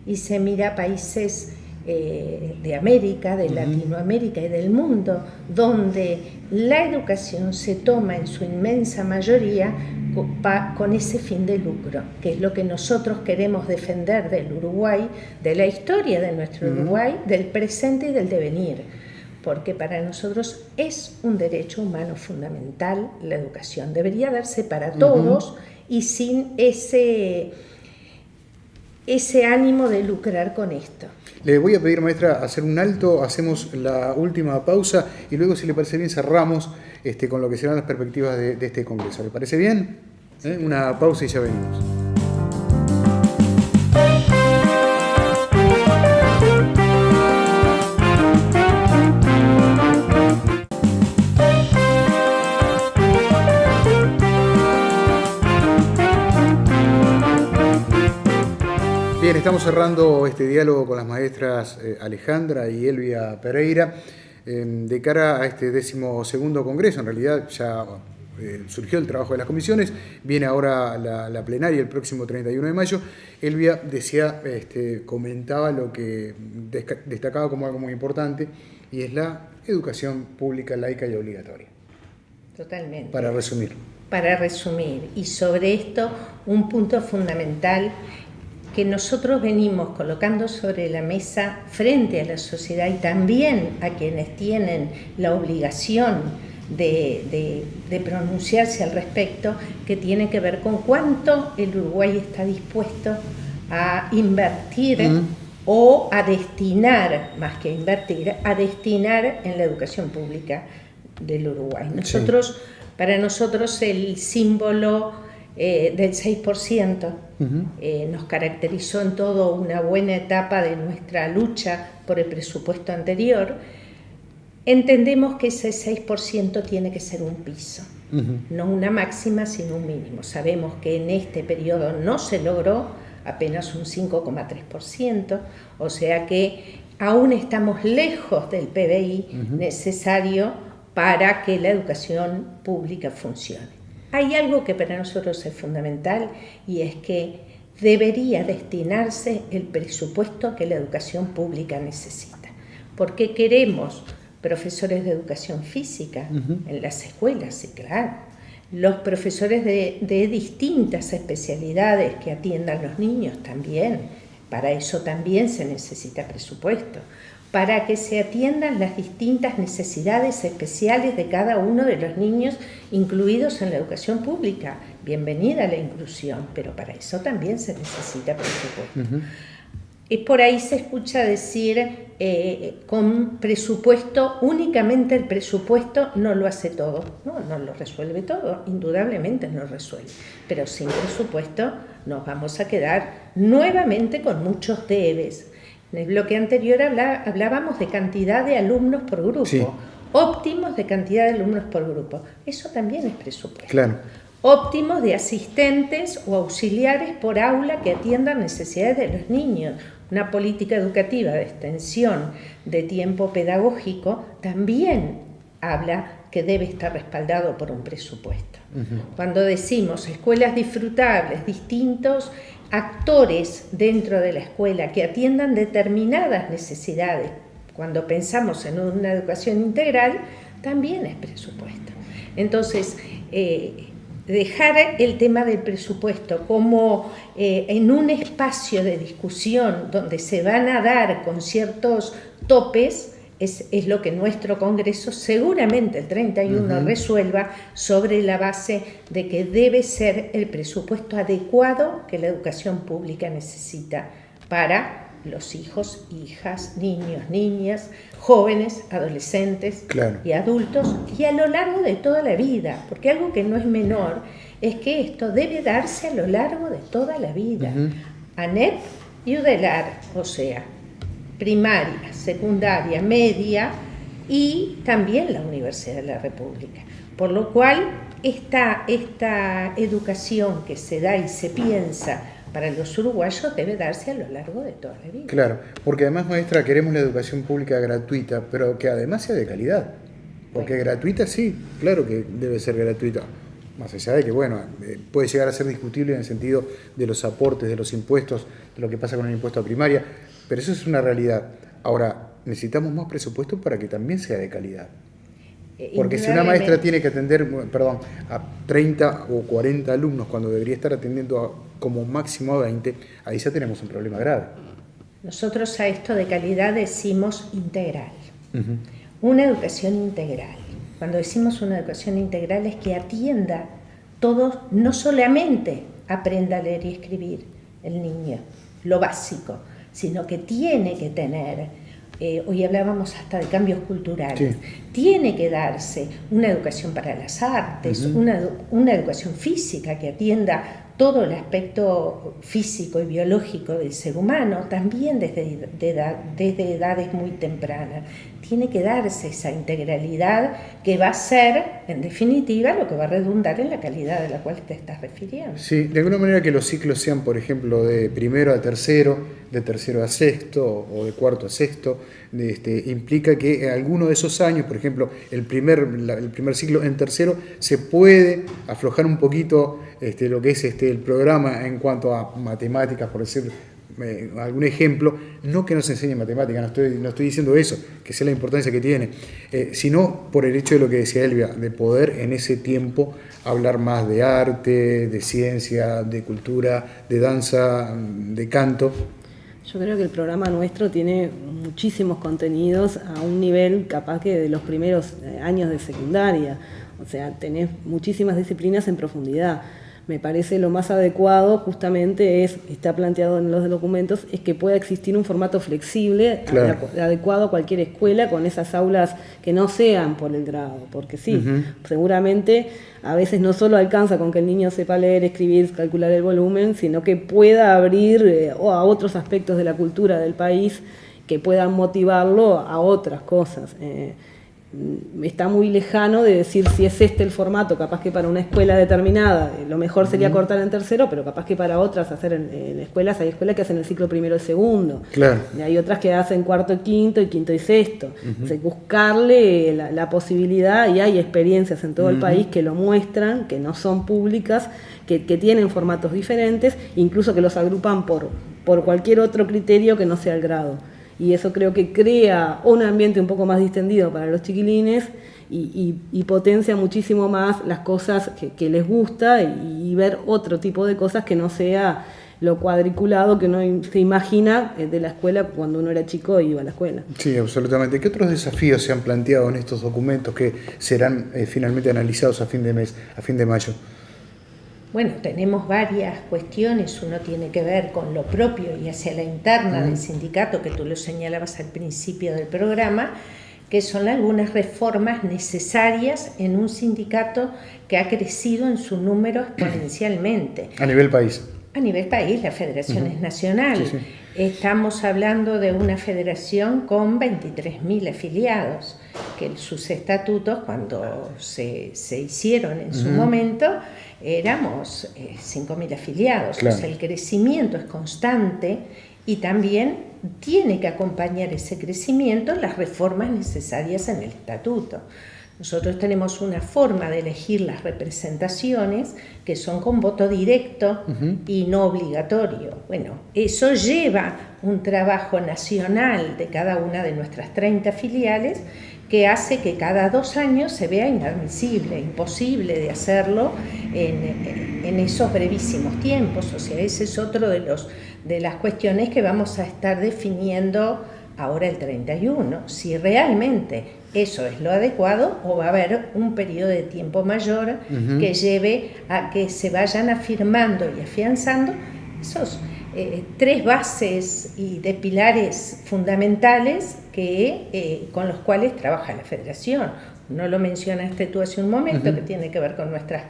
Speaker 2: y se mira a países de América, de Latinoamérica y del mundo, donde la educación se toma en su inmensa mayoría con ese fin de lucro, que es lo que nosotros queremos defender del Uruguay, de la historia de nuestro Uruguay, del presente y del devenir, porque para nosotros es un derecho humano fundamental la educación, debería darse para todos y sin ese ánimo de lucrar con esto.
Speaker 1: Le voy a pedir, maestra, hacer un alto, hacemos la última pausa y luego, si le parece bien, cerramos con lo que serán las perspectivas de este Congreso. ¿Le parece bien? Una pausa y ya venimos. Bien, estamos cerrando este diálogo con las maestras Alejandra y Elvia Pereira de cara a este 12º congreso. En realidad ya surgió el trabajo de las comisiones, viene ahora la plenaria el próximo 31 de mayo. Elvia decía, comentaba lo que destacaba como algo muy importante, y es la educación pública, laica y obligatoria.
Speaker 2: Totalmente.
Speaker 1: Para resumir.
Speaker 2: Para resumir, y sobre esto un punto fundamental que nosotros venimos colocando sobre la mesa frente a la sociedad y también a quienes tienen la obligación de pronunciarse al respecto, que tiene que ver con cuánto el Uruguay está dispuesto a invertir o a destinar, más que invertir, a destinar en la educación pública del Uruguay. Para nosotros el símbolo del 6% nos caracterizó en toda una buena etapa de nuestra lucha por el presupuesto anterior. Entendemos que ese 6% tiene que ser un piso, no una máxima, sino un mínimo. Sabemos que en este periodo no se logró, apenas un 5,3%, o sea que aún estamos lejos del PBI necesario para que la educación pública funcione. Hay algo que para nosotros es fundamental, y es que debería destinarse el presupuesto que la educación pública necesita. Porque queremos profesores de educación física en las escuelas, sí, claro. Los profesores de distintas especialidades que atiendan a los niños también. Para eso también se necesita presupuesto. Para que se atiendan las distintas necesidades especiales de cada uno de los niños incluidos en la educación pública. Bienvenida a la inclusión, pero para eso también se necesita presupuesto. Y por ahí se escucha decir, con presupuesto, únicamente el presupuesto no lo hace todo. No lo resuelve todo, indudablemente no resuelve. Pero sin presupuesto nos vamos a quedar nuevamente con muchos debes. En el bloque anterior hablábamos de cantidad de alumnos por grupo, sí. Óptimos de cantidad de alumnos por grupo. Eso también es presupuesto.
Speaker 1: Claro.
Speaker 2: Óptimos de asistentes o auxiliares por aula que atiendan necesidades de los niños. Una política educativa de extensión de tiempo pedagógico también habla que debe estar respaldado por un presupuesto. Cuando decimos escuelas disfrutables, distintos actores dentro de la escuela que atiendan determinadas necesidades, cuando pensamos en una educación integral, también es presupuesto. Entonces, dejar el tema del presupuesto como en un espacio de discusión donde se van a dar con ciertos topes, es lo que nuestro Congreso seguramente el 31 resuelva, sobre la base de que debe ser el presupuesto adecuado que la educación pública necesita para los hijos, hijas, niños, niñas, jóvenes, adolescentes y adultos, y a lo largo de toda la vida, porque algo que no es menor es que esto debe darse a lo largo de toda la vida. ANEP y UDELAR, o sea, primaria, secundaria, media y también la Universidad de la República. Por lo cual, esta educación que se da y se piensa para los uruguayos debe darse a lo largo de toda la vida.
Speaker 1: Claro, porque además, maestra, queremos la educación pública gratuita, pero que además sea de calidad. Porque gratuita sí, claro que debe ser gratuita. Más allá de que, bueno, puede llegar a ser discutible en el sentido de los aportes, de los impuestos, de lo que pasa con el impuesto a primaria, pero eso es una realidad. Ahora, necesitamos más presupuesto para que también sea de calidad. Porque si una maestra tiene que atender, a 30 o 40 alumnos cuando debería estar atendiendo como máximo a 20, ahí ya tenemos un problema grave.
Speaker 2: Nosotros a esto de calidad decimos integral. Una educación integral. Cuando decimos una educación integral es que atienda todos, no solamente aprenda a leer y escribir el niño, lo básico, sino que tiene que tener, hoy hablábamos hasta de cambios culturales, tiene que darse una educación para las artes, una educación física que atienda todo el aspecto físico y biológico del ser humano, también desde edades muy tempranas. Tiene que darse esa integralidad que va a ser, en definitiva, lo que va a redundar en la calidad de la cual te estás refiriendo.
Speaker 1: Sí, de alguna manera que los ciclos sean, por ejemplo, de primero a tercero, de tercero a sexto o de cuarto a sexto, implica que en alguno de esos años, por ejemplo, el primer ciclo en tercero, se puede aflojar un poquito lo que es el programa en cuanto a matemáticas, por decir algún ejemplo, no que no se enseñe matemáticas, no estoy diciendo eso, que sea la importancia que tiene, sino por el hecho de lo que decía Elvia, de poder en ese tiempo hablar más de arte, de ciencia, de cultura, de danza, de canto.
Speaker 3: Yo creo que el programa nuestro tiene muchísimos contenidos a un nivel capaz que de los primeros años de secundaria, o sea, tenés muchísimas disciplinas en profundidad. Me parece lo más adecuado justamente está planteado en los documentos, es que pueda existir un formato flexible, claro, adecuado a cualquier escuela, con esas aulas que no sean por el grado, porque sí, seguramente a veces no solo alcanza con que el niño sepa leer, escribir, calcular el volumen, sino que pueda abrir a otros aspectos de la cultura del país que puedan motivarlo a otras cosas. Está muy lejano de decir si es el formato, capaz que para una escuela determinada lo mejor sería cortar en tercero, pero capaz que para otras hacer en escuelas, hay escuelas que hacen el ciclo primero y segundo,
Speaker 1: claro,
Speaker 3: y hay otras que hacen cuarto y quinto y sexto. Entonces, buscarle la posibilidad, y hay experiencias en todo el país que lo muestran, que no son públicas, que tienen formatos diferentes, incluso que los agrupan por cualquier otro criterio que no sea el grado. Y eso creo que crea un ambiente un poco más distendido para los chiquilines y potencia muchísimo más las cosas que les gusta y ver otro tipo de cosas que no sea lo cuadriculado que uno se imagina de la escuela cuando uno era chico y iba a la escuela.
Speaker 1: Sí, absolutamente. ¿Qué otros desafíos se han planteado en estos documentos que serán finalmente analizados a fin de mes, a fin de mayo?
Speaker 2: Bueno, tenemos varias cuestiones, uno tiene que ver con lo propio y hacia la interna del sindicato, que tú lo señalabas al principio del programa, que son algunas reformas necesarias en un sindicato que ha crecido en su número exponencialmente.
Speaker 1: A nivel país.
Speaker 2: A nivel país, la federación es nacional. Sí, sí. Estamos hablando de una federación con 23.000 afiliados, que sus estatutos, cuando se hicieron en su momento, éramos 5.000 afiliados. Claro. O sea, el crecimiento es constante y también tiene que acompañar ese crecimiento las reformas necesarias en el estatuto. Nosotros tenemos una forma de elegir las representaciones que son con voto directo y no obligatorio. Bueno, eso lleva un trabajo nacional de cada una de nuestras 30 filiales que hace que cada 2 años se vea inadmisible, imposible de hacerlo en esos brevísimos tiempos. O sea, ese es otro de las cuestiones que vamos a estar definiendo ahora el 31, si realmente eso es lo adecuado o va a haber un periodo de tiempo mayor que lleve a que se vayan afirmando y afianzando esos 3 bases y de pilares fundamentales con los cuales trabaja la federación. No lo mencionaste tú hace un momento, que tiene que ver con nuestras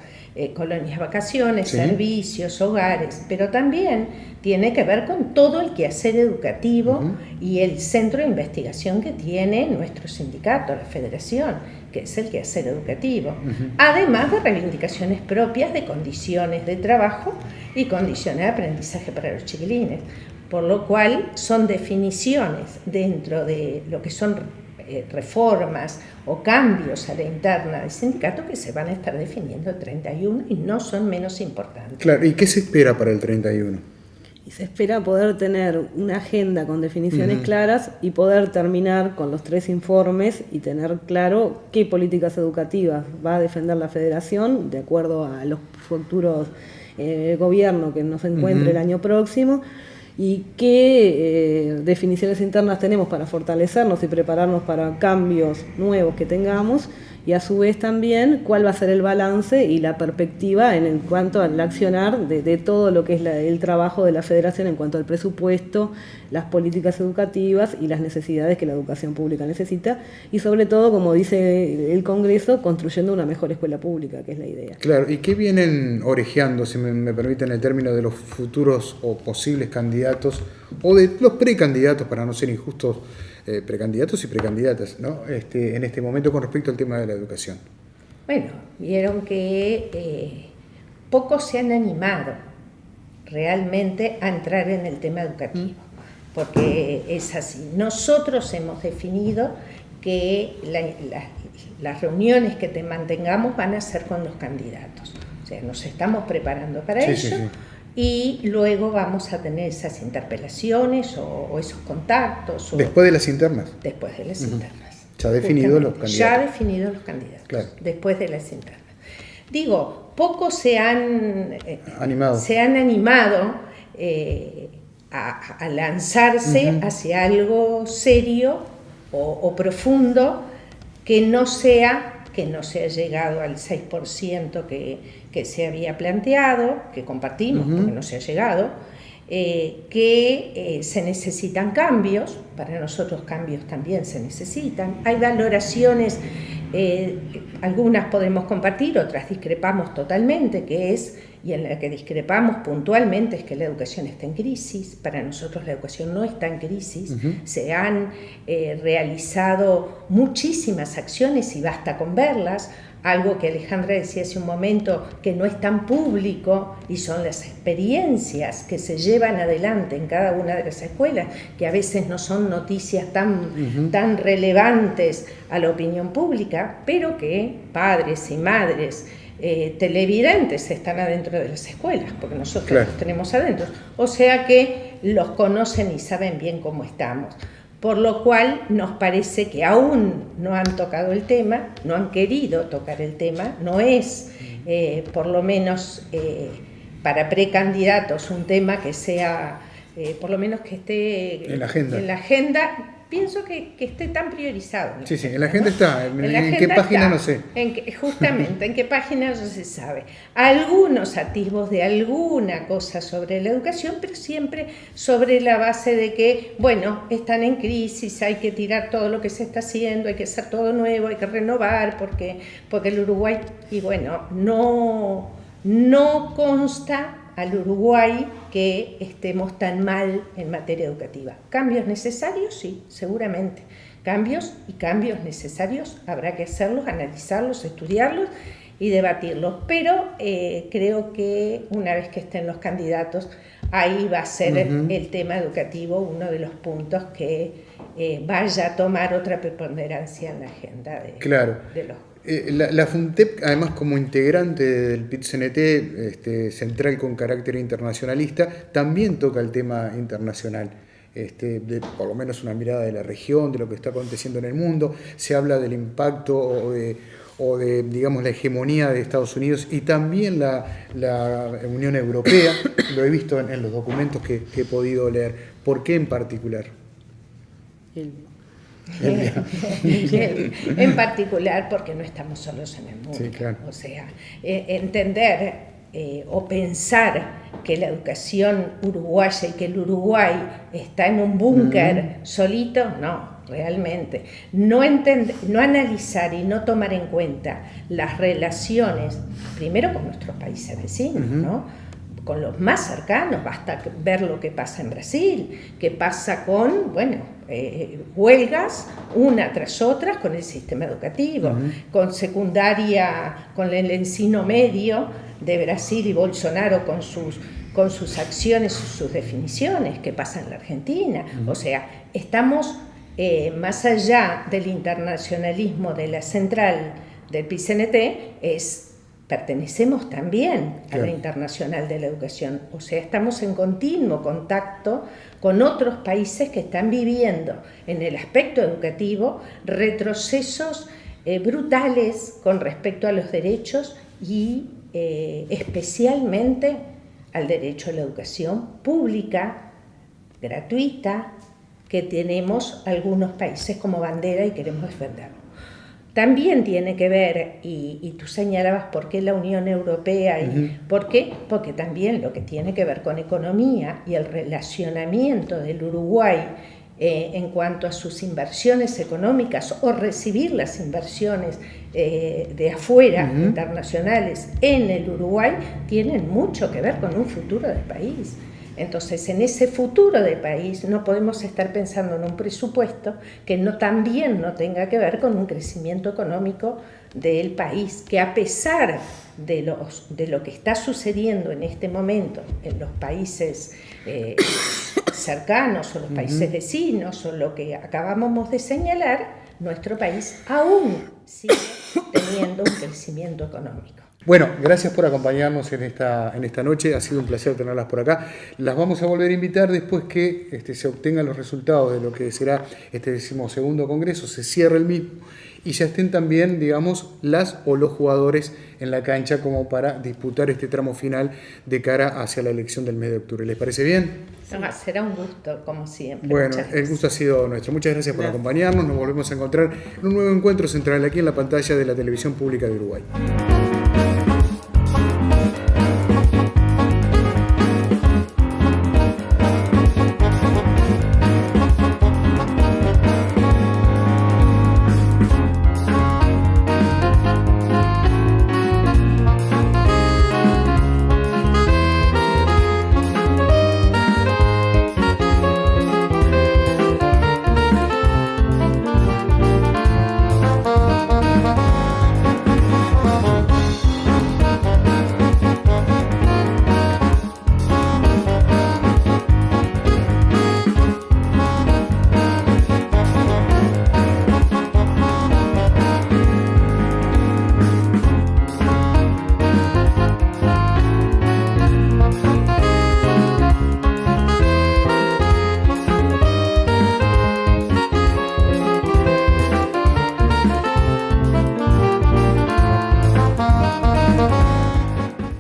Speaker 2: colonias vacaciones, servicios, hogares, pero también tiene que ver con todo el quehacer educativo y el centro de investigación que tiene nuestro sindicato, la federación, que es el quehacer educativo, además de reivindicaciones propias de condiciones de trabajo y condiciones de aprendizaje para los chiquilines, por lo cual son definiciones dentro de lo que son reformas o cambios a la interna del sindicato que se van a estar definiendo el 31 y no son menos importantes.
Speaker 1: Claro, ¿y qué se espera para el 31?
Speaker 3: Y se espera poder tener una agenda con definiciones claras y poder terminar con los 3 informes y tener claro qué políticas educativas va a defender la federación de acuerdo a los futuros gobiernos que nos encuentre el año próximo, y qué definiciones internas tenemos para fortalecernos y prepararnos para cambios nuevos que tengamos, y a su vez también cuál va a ser el balance y la perspectiva en cuanto al accionar de todo lo que es el trabajo de la Federación en cuanto al presupuesto, las políticas educativas y las necesidades que la educación pública necesita, y sobre todo, como dice el Congreso, construyendo una mejor escuela pública, que es la idea.
Speaker 1: Claro, ¿y qué vienen orejeando, si me permiten el término, de los futuros o posibles candidatos, o de los precandidatos, para no ser injustos, precandidatos y precandidatas, ¿no? En este momento con respecto al tema de la educación?
Speaker 2: Bueno, vieron que pocos se han animado realmente a entrar en el tema educativo, porque es así. Nosotros hemos definido que las reuniones que te mantengamos van a ser con los candidatos, o sea, nos estamos preparando para ello. Sí. Y luego vamos a tener esas interpelaciones o esos contactos.
Speaker 1: ¿Después de las internas?
Speaker 2: Después de las internas.
Speaker 1: Ya definidos los candidatos.
Speaker 2: Ya definidos los candidatos, claro. Después de las internas. Digo, pocos se han animado a lanzarse hacia algo serio o profundo que no se ha llegado al 6% que se había planteado, que compartimos, porque no se ha llegado, que se necesitan cambios, para nosotros cambios también se necesitan. Hay valoraciones, algunas podemos compartir, otras discrepamos totalmente, y en la que discrepamos puntualmente es que la educación está en crisis. Para nosotros la educación no está en crisis. Se han realizado muchísimas acciones y basta con verlas. Algo que Alejandra decía hace un momento, que no es tan público, y son las experiencias que se llevan adelante en cada una de las escuelas, que a veces no son noticias tan relevantes a la opinión pública, pero que padres y madres, televidentes están adentro de las escuelas, porque nosotros los tenemos adentro, o sea que los conocen y saben bien cómo estamos. Por lo cual nos parece que aún no han tocado el tema, no han querido tocar el tema, no es, por lo menos para precandidatos, un tema que sea, por lo menos que esté
Speaker 1: en la
Speaker 2: agenda. Pienso que esté tan priorizado.
Speaker 1: Sí, en la agenda está. ¿En qué página? No sé.
Speaker 2: Justamente, en qué página no se sabe. Algunos atisbos de alguna cosa sobre la educación, pero siempre sobre la base de que, bueno, están en crisis, hay que tirar todo lo que se está haciendo, hay que hacer todo nuevo, hay que renovar, porque el Uruguay, y bueno, no consta al Uruguay que estemos tan mal en materia educativa. ¿Cambios necesarios? Sí, seguramente. Cambios necesarios habrá que hacerlos, analizarlos, estudiarlos y debatirlos. Pero creo que una vez que estén los candidatos, ahí va a ser el tema educativo uno de los puntos que vaya a tomar otra preponderancia en la agenda de los.
Speaker 1: La FUNTEP, además, como integrante del PIT-CNT central con carácter internacionalista, también toca el tema internacional, por lo menos una mirada de la región, de lo que está aconteciendo en el mundo. Se habla del impacto o de digamos, la hegemonía de Estados Unidos y también la Unión Europea. Lo he visto en los documentos que he podido leer. ¿Por qué en particular?
Speaker 2: En particular porque no estamos solos en el mundo.
Speaker 1: Sí, claro.
Speaker 2: O sea, entender o pensar que la educación uruguaya y que el Uruguay está en un búnker solito, no, realmente. No analizar y no tomar en cuenta las relaciones, primero con nuestros países vecinos, ¿no? Con los más cercanos, basta ver lo que pasa en Brasil, que pasa con, huelgas una tras otra con el sistema educativo, con secundaria, con el encino medio de Brasil y Bolsonaro con sus acciones y sus definiciones, que pasa en la Argentina. O sea, estamos más allá del internacionalismo de la central del PIT-CNT, pertenecemos también a la Internacional de la Educación, o sea, estamos en continuo contacto con otros países que están viviendo en el aspecto educativo retrocesos brutales con respecto a los derechos y especialmente al derecho a la educación pública, gratuita, que tenemos algunos países como bandera y queremos defenderlo. también tiene que ver, y tú señalabas por qué la Unión Europea, y ¿por qué? Porque también lo que tiene que ver con economía y el relacionamiento del Uruguay en cuanto a sus inversiones económicas o recibir las inversiones de afuera, internacionales, en el Uruguay, tienen mucho que ver con un futuro del país. Entonces, en ese futuro del país no podemos estar pensando en un presupuesto que también no tenga que ver con un crecimiento económico del país, que a pesar de lo que está sucediendo en este momento en los países cercanos o los países vecinos o lo que acabamos de señalar, nuestro país aún sigue teniendo un crecimiento económico.
Speaker 1: Bueno, gracias por acompañarnos en esta noche, ha sido un placer tenerlas por acá. Las vamos a volver a invitar después que se obtengan los resultados de lo que será este 12º Congreso, se cierre el mismo y ya estén también, digamos, las o los jugadores en la cancha como para disputar este tramo final de cara hacia la elección del mes de octubre. ¿Les parece bien?
Speaker 2: Será un gusto, como siempre.
Speaker 1: Bueno, el gusto ha sido nuestro. Muchas gracias por acompañarnos. Nos volvemos a encontrar en un nuevo encuentro central aquí en la pantalla de la Televisión Pública de Uruguay.